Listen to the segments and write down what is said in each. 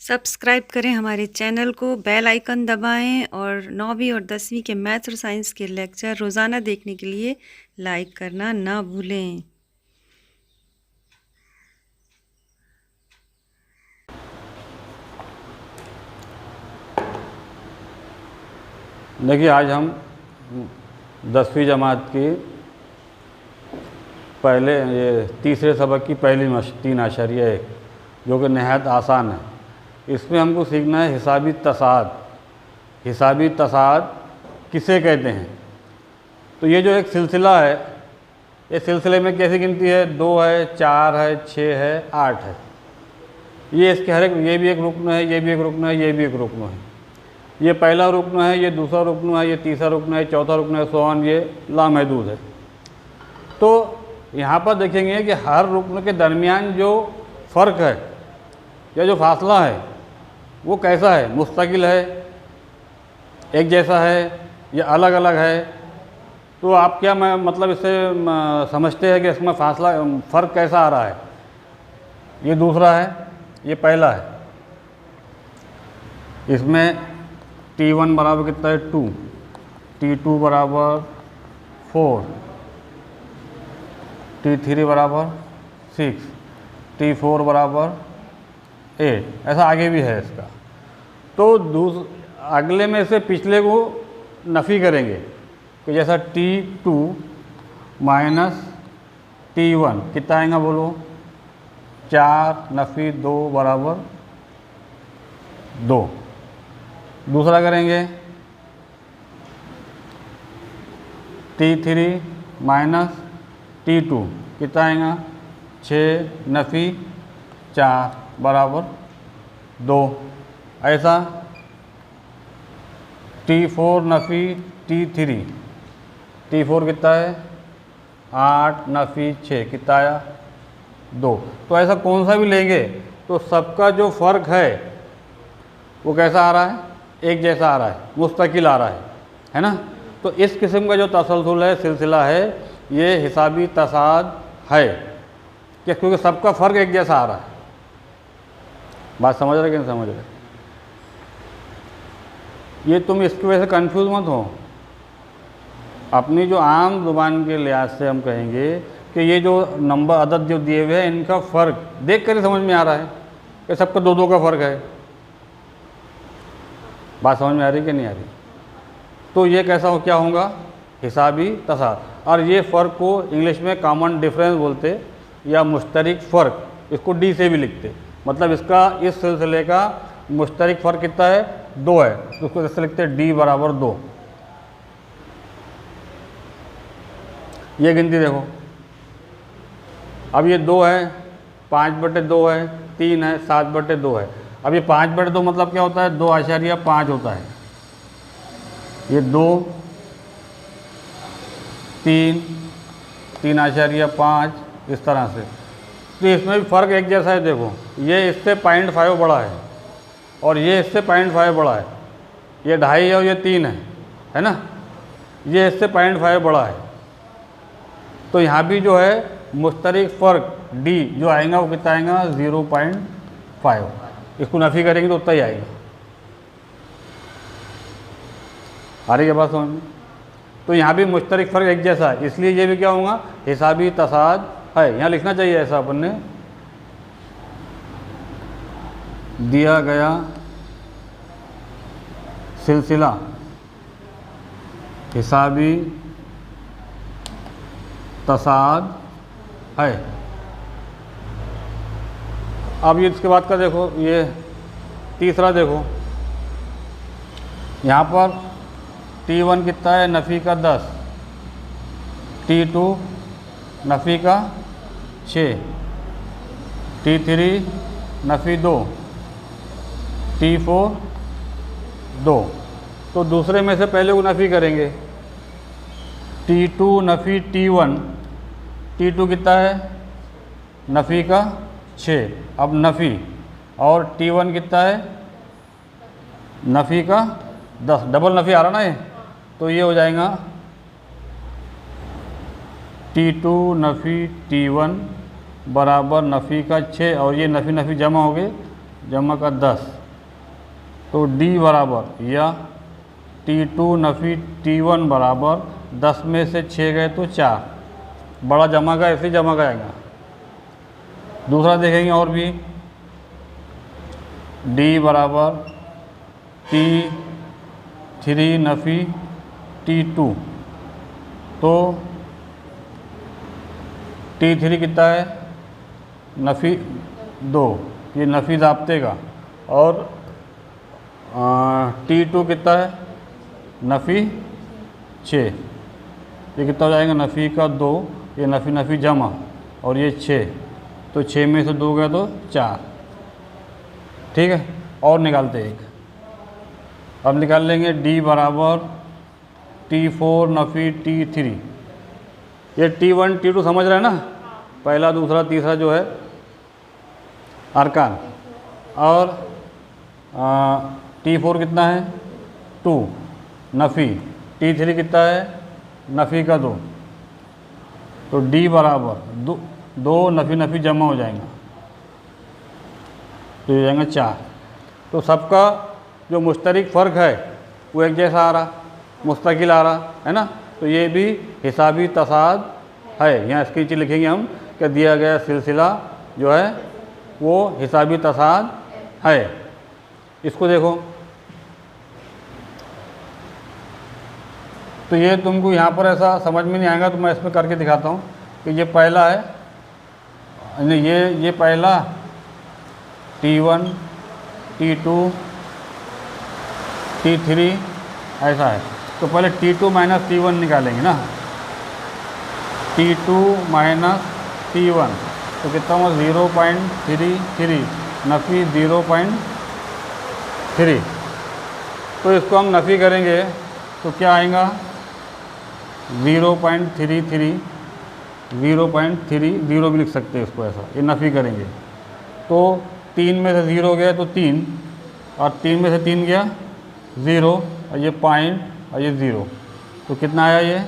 Subscribe करें हमारे channel को, बेल आइकन दबाएं और 9वीं और 10वीं के मैथ्स और साइंस के लेक्चर रोज़ाना देखने के लिए लाइक करना ना भूलें। देखिए, आज हम 10वीं जमात की पहले ये तीसरे सबक की पहली मश्क 3.1 जो कि नहायत आसान है। इसमें हमको सीखना है हिसाबी तसाद। हिसाबी तसाद किसे कहते हैं? तो ये जो एक सिलसिला है, इस सिलसिले में कैसी गिनती है? 2 है, 4 है, 6 है, 8 है। ये इसके हर एक, ये भी एक रुकन है, ये भी एक रुकन है, ये भी एक रुकन है। ये पहला रुकन है, ये दूसरा रुकन है, ये तीसरा रुकन है, चौथा रुकन है, सो ऑन, ये लामहदूद है। तो यहाँ पर देखेंगे कि हर रुकन के दरमियान जो फ़र्क है या जो फासला है वो कैसा है? मुस्तकिल है, एक जैसा है, या अलग अलग है? तो आप क्या मतलब इससे समझते हैं कि इसमें फासला फ़र्क कैसा आ रहा है? ये दूसरा है, ये पहला है। इसमें T1 बराबर कितना है? 2, T2 बराबर 4, T3 बराबर 6, T4 बराबर 8। ऐसा आगे भी है इसका। तो अगले में से पिछले को नफ़ी करेंगे कि जैसा T2 माइनस T1 कितना आएगा? बोलो। 4 नफ़ी 2 बराबर 2। दूसरा करेंगे T3 माइनस T2 कितना आएगा? 6 नफ़ी 4 बराबर 2। ऐसा T4 नफ़ी T3, T4 कितना है? 8 नफ़ी 6 कितना आया? 2। तो ऐसा कौन सा भी लेंगे तो सबका जो फ़र्क है वो कैसा आ रहा है? एक जैसा आ रहा है, मुस्तकिल आ रहा है ना? तो इस किस्म का जो तसलसल है, सिलसिला है, ये हिसाबी तसाद है कि क्योंकि सबका फ़र्क एक जैसा आ रहा है। बात समझ रहे कि नहीं समझ रहे? ये तुम इसकी वजह से कंफ्यूज मत हो। अपनी जो आम ज़ुबान के लिहाज से हम कहेंगे कि ये जो नंबर अदद जो दिए हुए हैं, इनका फ़र्क देख कर ही समझ में आ रहा है कि सबका 2-2 का फ़र्क है। बात समझ में आ रही कि नहीं आ रही? तो ये कैसा हो, क्या होगा? हिसाबी तसाद। और ये फ़र्क को इंग्लिश में कॉमन डिफरेंस बोलते या मुश्तरक फ़र्क, इसको डी से भी लिखते। मतलब इसका, इस सिलसिले का मुश्तरक फ़र्क कितना है? 2 है, तो उसको इससे लिखते हैं डी बराबर 2। ये गिनती देखो, अब ये 2 है, 5/2 है, 3 है, 7/2 है। अब ये 5/2 मतलब क्या होता है? 2.5 होता है। ये 2, 3, 3.5 इस तरह से। तो इसमें भी फ़र्क एक जैसा है। देखो, ये इससे 0.5 बड़ा है और ये इससे 0.5 बड़ा है। ये 2.5 है और ये 3 है ना? ये इससे 0.5 बड़ा है। तो यहाँ भी जो है मुश्तरक फ़र्क डी जो आएगा वो कितना आएगा? 0.5। इसको नफ़ी करेंगे तो उतना ही आएगा। आ रही है बात समझ में? तो यहाँ भी मुश्तरक फ़र्क एक जैसा है, इसलिए ये भी क्या होगा? हिसाबी तसाद है। यहाँ लिखना चाहिए ऐसा अपन ने, दिया गया सिलसिला हिसाबी तसाद है। अब ये इसके बाद का देखो, ये तीसरा देखो, यहाँ पर T1 कितना है? नफ़ी का 10, T2 नफ़ी का 6, T3 नफ़ी 2, T4 2। तो दूसरे में से पहले को नफ़ी करेंगे। T2 नफ़ी T1, T2 कितना है? नफ़ी का 6, अब नफ़ी, और T1 कितना है? नफ़ी का 10। डबल नफ़ी आ रहा ना ये, तो ये हो जाएगा T2 नफ़ी T1 बराबर नफ़ी का 6, और ये नफ़ी नफ़ी जमा हो गए जमा का 10, तो D बराबर या T2 नफ़ी T1 बराबर 10 में से 6 गए तो 4, बड़ा जमा का ऐसे ही जमा का आएगा। दूसरा देखेंगे और भी, D बराबर T3 नफ़ी T2, तो T3 कितना है, नफ़ी 2, ये नफ़ी ज़ाब्ते का, और T2 कितना है, नफ़ी 6, ये कितना हो जाएगा, नफ़ी का 2, ये नफ़ी नफ़ी जमा और ये 6, तो 6 में से 2 गया तो 4। ठीक है, और निकालते एक, अब निकाल लेंगे D बराबर T4 नफ़ी T3, ये T1 T2 समझ रहे हैं ना, पहला दूसरा तीसरा जो है अरकान, और T4 कितना है 2 नफ़ी, T3 कितना है नफ़ी का 2, तो D बराबर 2 नफ़ी नफ़ी जमा हो जाएंगे, तो ये जाएंगे 4। तो सबका जो मुश्तरक फ़र्क है वो एक जैसा आ रहा, मुस्तकिल आ रहा है ना, तो ये भी हिसाबी तसाद है। यहाँ इसके नीचे लिखेंगे हम कि दिया गया सिलसिला जो है वो हिसाबी तसाद है। इसको देखो, तो ये तुमको यहाँ पर ऐसा समझ में नहीं आएगा, तो मैं इसमें करके दिखाता हूँ कि ये पहला है, ये पहला T1 T2 T3 ऐसा है। तो पहले T2 माइनस T1 निकालेंगे ना, T2 माइनस T1 तो कितना हुआ 0.33 नफ़ी 0.3, तो इसको हम नफ़ी करेंगे तो क्या आएगा 0.33, 0.30 भी लिख सकते हैं इसको ऐसा, ये नफ़ी करेंगे तो 3 में से 0 गया तो 3, और 3 में से 3 गया 0, और ये पॉइंट और ये 0, तो कितना आया ये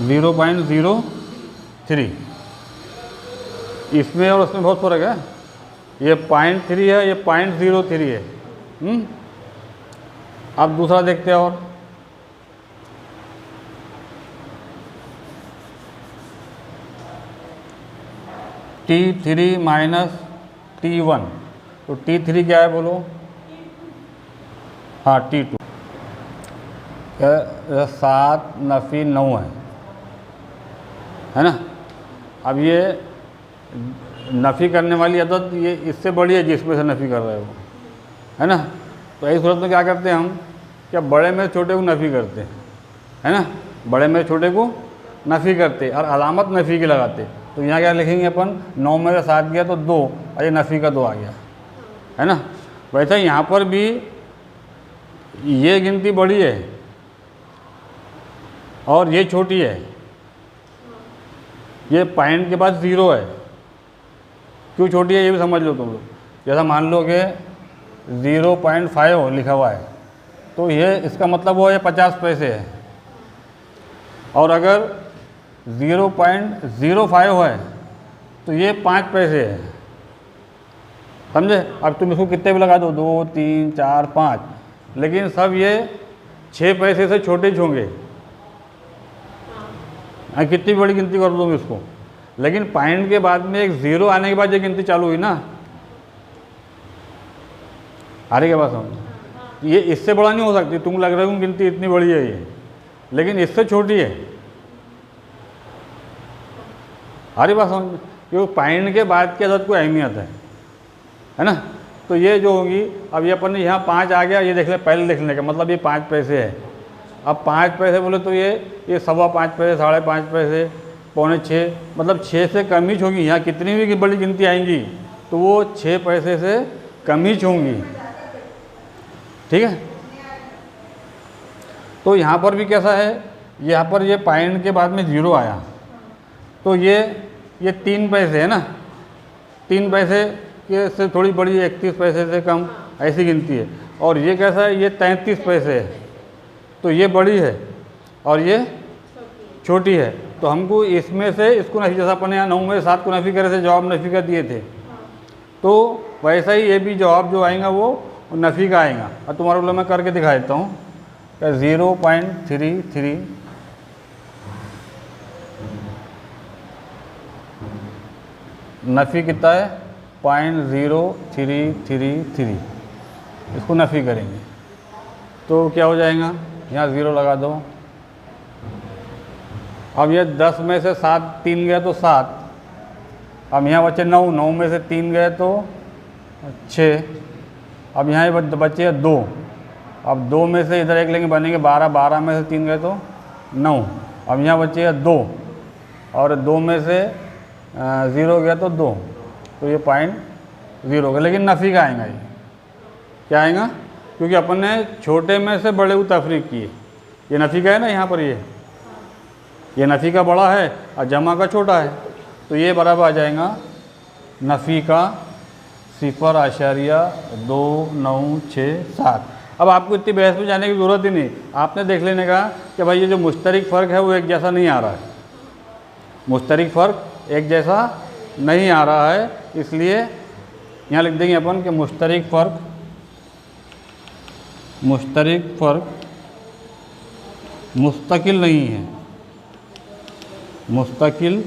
0.03। इसमें और उसमें बहुत फ़र्क है, ये 0.3 है, ये 0.03 है। अब दूसरा देखते हैं, और T3 माइनस T1, तो T3 क्या है बोलो, हाँ T2 7 नफ़ी 9 है ना। अब ये नफ़ी करने वाली आदत ये इससे बड़ी है जिसमें से नफ़ी कर रहे हो, है ना। तो इस सूरत में क्या करते हैं हम, क्या बड़े में छोटे को नफ़ी करते हैं, है ना, बड़े में छोटे को नफ़ी करते और अलामत नफ़ी की लगाते। तो यहाँ क्या लिखेंगे अपन, 9 में से 7 गया तो 2, और ये नफ़ी का 2 आ गया, है ना। वैसे यहाँ पर भी ये गिनती बड़ी है और ये छोटी है, ये पॉइंट के बाद 0 है, क्यों छोटी है ये भी समझ लो तुम लोग। जैसा मान लो कि 0.5 लिखा हुआ है, तो ये इसका मतलब वो ये 50 पैसे है, और अगर 0.05 है तो ये 5 पैसे है, समझे। अब तुम इसको कितने भी लगा दो, 2 3 4 5, लेकिन सब ये 6 पैसे से छोटे ही होंगे, कितनी बड़ी गिनती कर दो इसको, लेकिन पॉइंट के बाद में एक 0 आने के बाद ये गिनती चालू हुई ना, आ रही के बात समझ। ये इससे बड़ा नहीं हो सकती, तुम लग रहा है गिनती इतनी बड़ी है ये, लेकिन इससे छोटी है, आ रही बात समझ, क्योंकि पॉइंट के बाद की आदत को अहमियत है ना। तो ये जो होगी, अब ये अपन ने यहाँ 5 आ गया, ये देख ले पहले लिखने का मतलब ये 5 पैसे है। अब 5 पैसे बोले तो ये 5.25 पैसे, 5.5 पैसे, 5.25, मतलब 6 से कम ही होगी। यहाँ कितनी भी बड़ी गिनती आएंगी तो वो 6 पैसे से कम ही होंगी, ठीक है। तो यहाँ पर भी कैसा है, यहाँ पर ये पॉइंट के बाद में 0 आया, तो ये 3 पैसे है ना, 3 पैसे के से थोड़ी बड़ी, 31 पैसे से कम, ऐसी गिनती है। और ये कैसा है, ये 33 पैसे है, तो ये बड़ी है और ये छोटी है, तो हमको इसमें से इसको नफ़ी, जैसा अपन यहाँ 9 में से 7 को नफ़ी करे थे, जवाब नफ़ी का दिए थे, तो वैसा ही ये भी जवाब जो आएगा वो नफ़ी का आएगा। और तुम्हारे लिए मैं करके दिखा देता हूँ। 0.33 नफ़ी कितना है 0.0333, इसको नफ़ी करेंगे तो क्या हो जाएगा, यहाँ 0 लगा दो। अब ये 10 में से 7 3 गया तो 7, अब यहाँ बचे 9, 9 में से 3 गए तो 6, अब यहाँ बचे 2, अब 2 में से इधर एक लेंगे बनेंगे 12, 12 में से 3 गए तो 9, अब यहाँ बचे 2 और 2 में से 0 गया तो 2, तो ये 0.0 होगा, लेकिन नफ़ी का आएगा। ये क्या आएगा, क्योंकि अपन ने छोटे में से बड़े को तफरीक किए, ये नफ़ी का है ना, यहाँ पर ये नफ़ी का बड़ा है और जमा का छोटा है, तो ये बराबर आ जाएगा नफ़ी का 0.29667। अब आपको इतनी बहस में जाने की ज़रूरत ही नहीं, आपने देख लेने का कि भाई ये जो मुश्तरिक फ़र्क है वो एक जैसा नहीं आ रहा है, मुश्तरिक फ़र्क एक जैसा नहीं आ रहा है, इसलिए यहाँ लिख देंगे अपन कि मुश्तरिक फ़र्क मुस्तकिल नहीं है, मुस्तकिल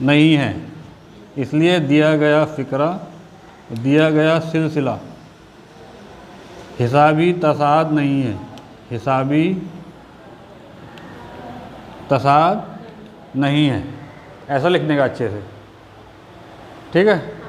नहीं है, इसलिए दिया गया फ़िक्रा, दिया गया सिलसिला हिसाबी तसाद नहीं है, हिसाबी तसाद नहीं है, ऐसा लिखने का अच्छे से, ठीक है।